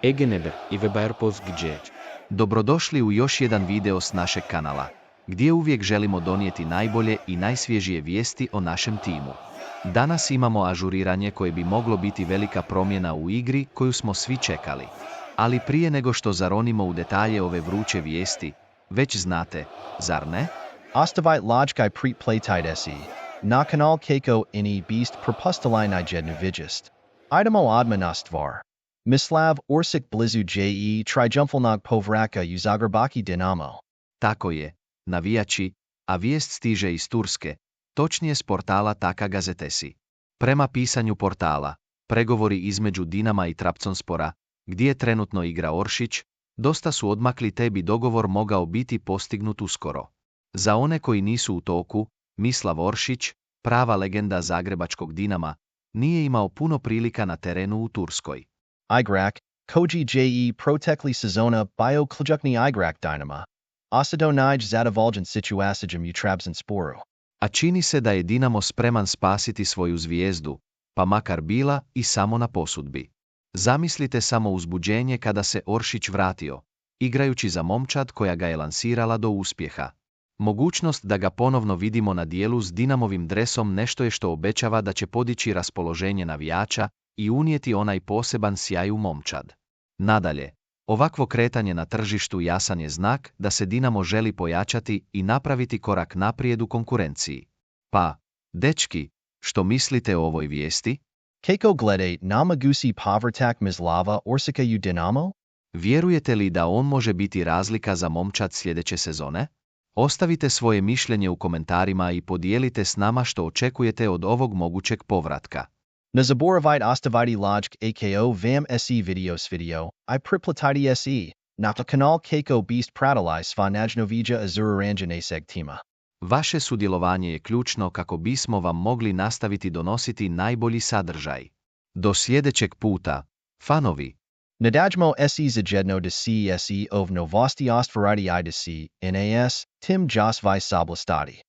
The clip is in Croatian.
Egenebe i Weberpos gdje. Dobrodošli u još jedan video s našeg kanala, gdje uvijek želimo donijeti najbolje i najsvježije vijesti o našem timu. Danas imamo ažuriranje koje bi moglo biti velika promjena u igri koju smo svi čekali. Ali prije nego što zaronimo u detalje ove vruće vijesti, već znate, zar ne? Ostavite lojkaj playtide se. Na kanal Kako ini beast propustili jednu vidjest. Idemo odmah na stvar. Mislav Orsic blizu je triumfalnog povraka u Zagrebaki Dinamo. Tako je, navijači, a vijest stiže iz Turske, točnije s portala Taka Gazetesi. Prema pisanju portala, pregovori između Dinama i Trabzonspora, gdje trenutno igra Oršić, dosta su odmakli te bi dogovor mogao biti postignut uskoro. Za one koji nisu u toku, Mislav Oršić, prava legenda zagrebačkog Dinama, nije imao puno prilika na terenu u Turskoj. Igrak, koji je protekli sezona bio ključni igrak Dinama. Osado nij zadovoljen situacijom u Trabzonsporu. A čini se da je Dinamo spreman spasiti svoju zvijezdu, pa makar bila i samo na posudbi. Zamislite samo uzbuđenje kada se Oršić vratio, igrajući za momčad koja ga je lansirala do uspjeha. Mogućnost da ga ponovno vidimo na dijelu s Dinamovim dresom nešto je što obećava da će podići raspoloženje navijača i unijeti onaj poseban sjaj u momčad. Nadalje, ovakvo kretanje na tržištu jasan je znak da se Dinamo želi pojačati i napraviti korak naprijed u konkurenciji. Pa, dečki, što mislite o ovoj vijesti? Kako glede namagusi povrtak Mislava Orsica u Dinamo? Vjerujete li da on može biti razlika za momčad sljedeće sezone? Ostavite svoje mišljenje u komentarima i podijelite s nama što očekujete od ovog mogućeg povratka. Ne zaboravite ostaviti lojk ako vam se video, I priplatiti se, na kanal Kako beast pratili sva najnovija azuranjaneseg tima. Vaše sudjelovanje je ključno kako bismo vam mogli nastaviti donositi najbolji sadržaj. Do sljedećeg puta, fanovi! Nadajmo se zajedno da se ov novosti ostvariti I da se, nas, tim Jos vi soblastati.